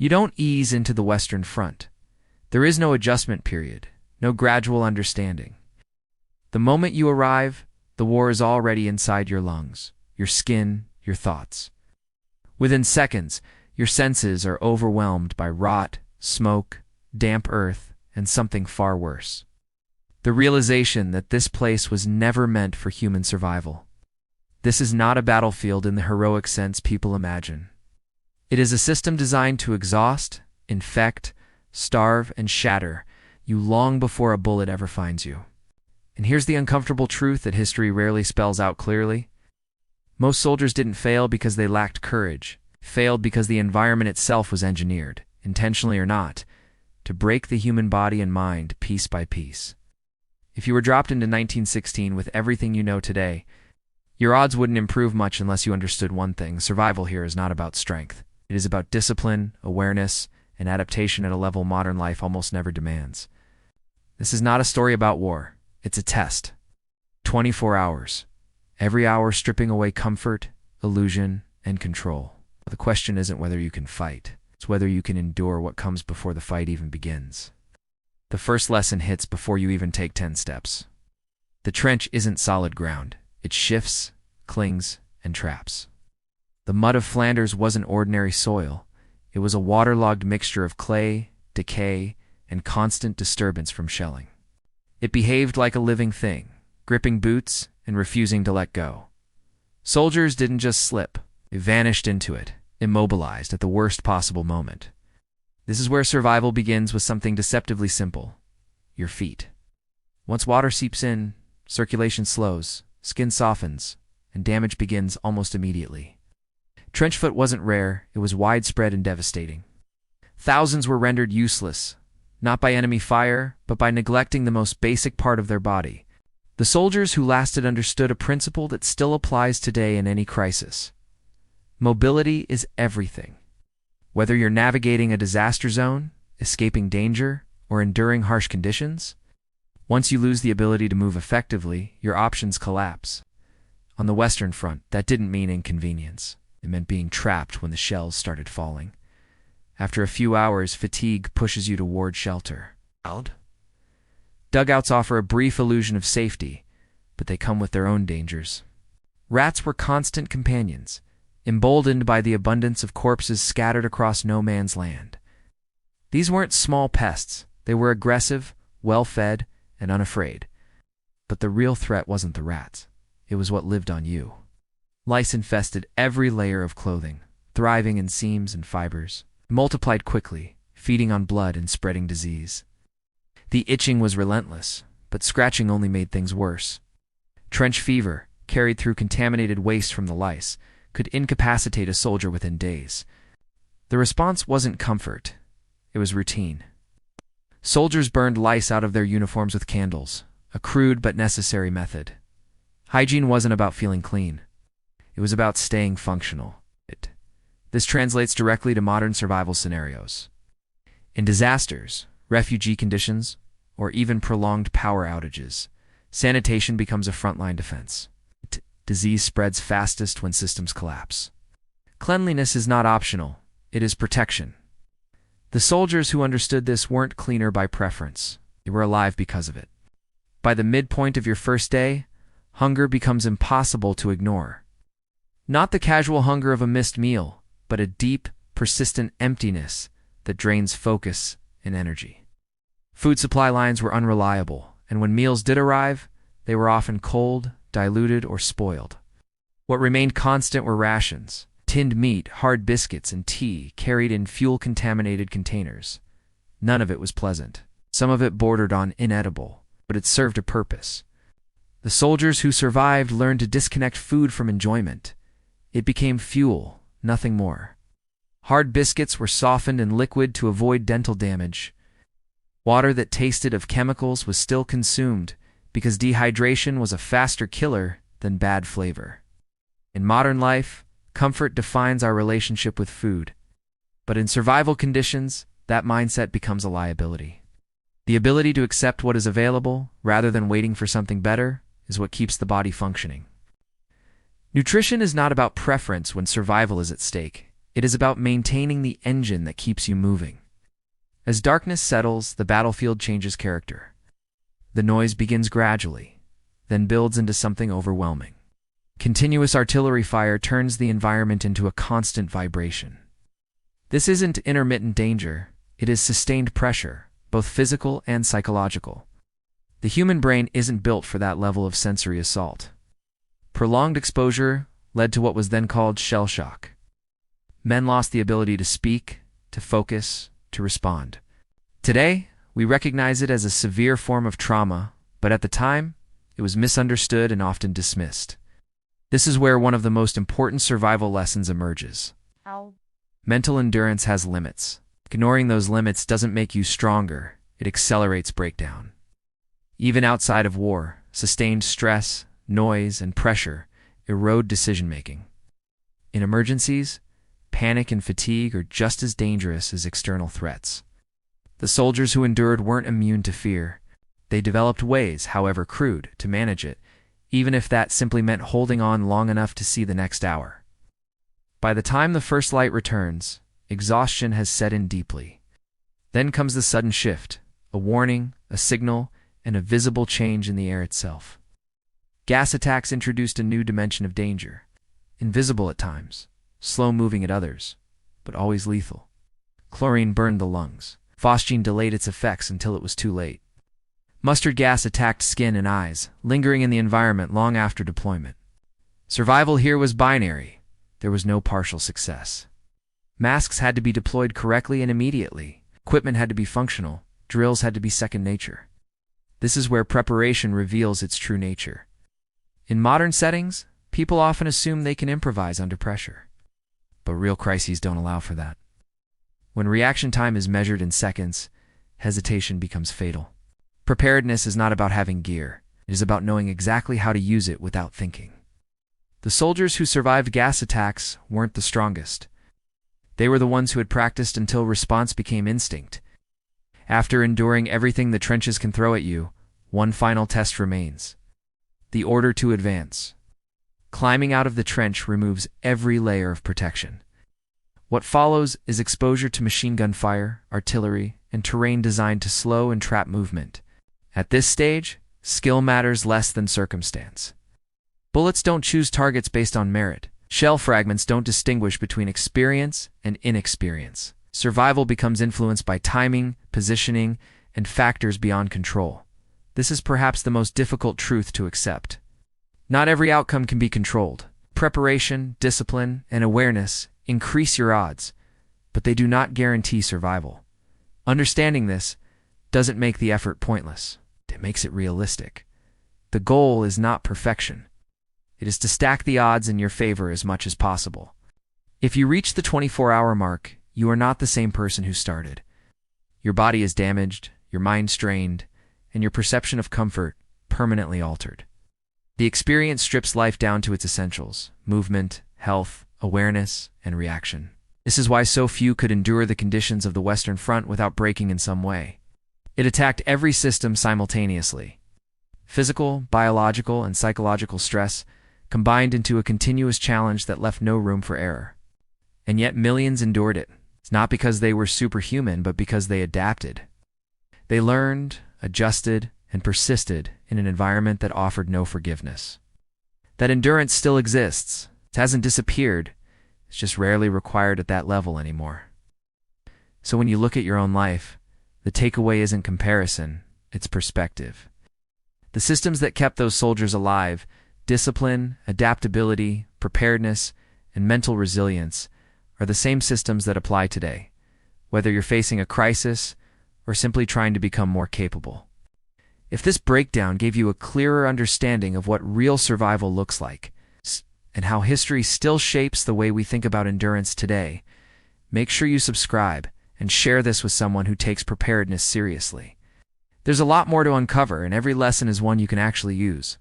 You don't ease into the Western Front. There is no adjustment period, no gradual understanding. The moment you arrive, the war is already inside your lungs, your skin, your thoughts. Within seconds, your senses are overwhelmed by rot, smoke, damp earth, and something far worse. The realization that this place was never meant for human survival. This is not a battlefield in the heroic sense people imagine. It is a system designed to exhaust, infect, starve, and shatter you long before a bullet ever finds you. And here's the uncomfortable truth that history rarely spells out clearly. Most soldiers didn't fail because they lacked courage, failed because the environment itself was engineered, intentionally or not, to break the human body and mind piece by piece. If you were dropped into 1916 with everything you know today, your odds wouldn't improve much unless you understood one thing: survival here is not about strength. It is about discipline, awareness, and adaptation at a level modern life almost never demands. This is not a story about war. It's a test. 24 hours. Every hour stripping away comfort, illusion, and control. The question isn't whether you can fight. It's whether you can endure what comes before the fight even begins. The first lesson hits before you even take 10 steps. The trench isn't solid ground. It shifts, clings, and traps. The mud of Flanders wasn't ordinary soil. It was a waterlogged mixture of clay, decay, and constant disturbance from shelling. It behaved like a living thing, gripping boots and refusing to let go. Soldiers didn't just slip. They vanished into it, immobilized at the worst possible moment. This is where survival begins with something deceptively simple: your feet. Once water seeps in, circulation slows, skin softens, and damage begins almost immediately. Trench foot wasn't rare, it was widespread and devastating. Thousands were rendered useless, not by enemy fire, but by neglecting the most basic part of their body. The soldiers who lasted understood a principle that still applies today in any crisis. Mobility is everything. Whether you're navigating a disaster zone, escaping danger, or enduring harsh conditions, once you lose the ability to move effectively, your options collapse. On the Western Front, that didn't mean inconvenience. It meant being trapped when the shells started falling. After a few hours, fatigue pushes you toward shelter. Dugouts offer a brief illusion of safety, but they come with their own dangers. Rats were constant companions, emboldened by the abundance of corpses scattered across no man's land. These weren't small pests. They were aggressive, well-fed, and unafraid. But the real threat wasn't the rats. It was what lived on you. Lice infested every layer of clothing, thriving in seams and fibers, multiplied quickly, feeding on blood and spreading disease. The itching was relentless, but scratching only made things worse. Trench fever, carried through contaminated waste from the lice, could incapacitate a soldier within days. The response wasn't comfort. It was routine. Soldiers burned lice out of their uniforms with candles, a crude but necessary method. Hygiene wasn't about feeling clean. It was about staying functional. This translates directly to modern survival scenarios. In disasters, refugee conditions, or even prolonged power outages, sanitation becomes a frontline defense. Disease spreads fastest when systems collapse. Cleanliness is not optional. It is protection. The soldiers who understood this weren't cleaner by preference. They were alive because of it. By the midpoint of your first day, hunger becomes impossible to ignore. Not the casual hunger of a missed meal, but a deep, persistent emptiness that drains focus and energy. Food supply lines were unreliable, and when meals did arrive, they were often cold, diluted, or spoiled. What remained constant were rations, tinned meat, hard biscuits, and tea carried in fuel-contaminated containers. None of it was pleasant. Some of it bordered on inedible, but it served a purpose. The soldiers who survived learned to disconnect food from enjoyment. It became fuel, nothing more. Hard biscuits were softened in liquid to avoid dental damage. Water that tasted of chemicals was still consumed because dehydration was a faster killer than bad flavor. In modern life, comfort defines our relationship with food. But in survival conditions, that mindset becomes a liability. The ability to accept what is available, rather than waiting for something better, is what keeps the body functioning. Nutrition is not about preference when survival is at stake. It is about maintaining the engine that keeps you moving. As darkness settles, the battlefield changes character. The noise begins gradually, then builds into something overwhelming. Continuous artillery fire turns the environment into a constant vibration. This isn't intermittent danger, it is sustained pressure, both physical and psychological. The human brain isn't built for that level of sensory assault. Prolonged exposure led to what was then called shell shock. Men lost the ability to speak, to focus, to respond. Today, we recognize it as a severe form of trauma, but at the time, it was misunderstood and often dismissed. This is where one of the most important survival lessons emerges. Mental endurance has limits. Ignoring those limits doesn't make you stronger, it accelerates breakdown. Even outside of war, sustained stress, noise, and pressure erode decision-making. In emergencies, panic and fatigue are just as dangerous as external threats. The soldiers who endured weren't immune to fear. They developed ways, however crude, to manage it, even if that simply meant holding on long enough to see the next hour. By the time the first light returns, exhaustion has set in deeply. Then comes the sudden shift, a warning, a signal, and a visible change in the air itself. Gas attacks introduced a new dimension of danger, invisible at times, slow-moving at others, but always lethal. Chlorine burned the lungs. Phosgene delayed its effects until it was too late. Mustard gas attacked skin and eyes, lingering in the environment long after deployment. Survival here was binary. There was no partial success. Masks had to be deployed correctly and immediately. Equipment had to be functional. Drills had to be second nature. This is where preparation reveals its true nature. In modern settings, people often assume they can improvise under pressure. But real crises don't allow for that. When reaction time is measured in seconds, hesitation becomes fatal. Preparedness is not about having gear. It is about knowing exactly how to use it without thinking. The soldiers who survived gas attacks weren't the strongest. They were the ones who had practiced until response became instinct. After enduring everything the trenches can throw at you, one final test remains: the order to advance. Climbing out of the trench removes every layer of protection. What follows is exposure to machine gun fire, artillery, and terrain designed to slow and trap movement. At this stage, skill matters less than circumstance. Bullets don't choose targets based on merit. Shell fragments don't distinguish between experience and inexperience. Survival becomes influenced by timing, positioning, and factors beyond control. This is perhaps the most difficult truth to accept. Not every outcome can be controlled. Preparation, discipline, and awareness increase your odds, but they do not guarantee survival. Understanding this doesn't make the effort pointless. It makes it realistic. The goal is not perfection. It is to stack the odds in your favor as much as possible. If you reach the 24-hour mark, you are not the same person who started. Your body is damaged, your mind strained, and your perception of comfort permanently altered. The experience strips life down to its essentials: movement, health, awareness, and reaction. This is why so few could endure the conditions of the Western Front without breaking in some way. It attacked every system simultaneously. Physical, biological, and psychological stress combined into a continuous challenge that left no room for error. And yet millions endured it. It's not because they were superhuman, but because they adapted. They learned, adjusted, and persisted in an environment that offered no forgiveness. That endurance still exists. It hasn't disappeared. It's just rarely required at that level anymore. So when you look at your own life, the takeaway isn't comparison, it's perspective. The systems that kept those soldiers alive, discipline, adaptability, preparedness, and mental resilience, are the same systems that apply today, whether you're facing a crisis or simply trying to become more capable. If this breakdown gave you a clearer understanding of what real survival looks like, and how history still shapes the way we think about endurance today, make sure you subscribe and share this with someone who takes preparedness seriously. There's a lot more to uncover, and every lesson is one you can actually use.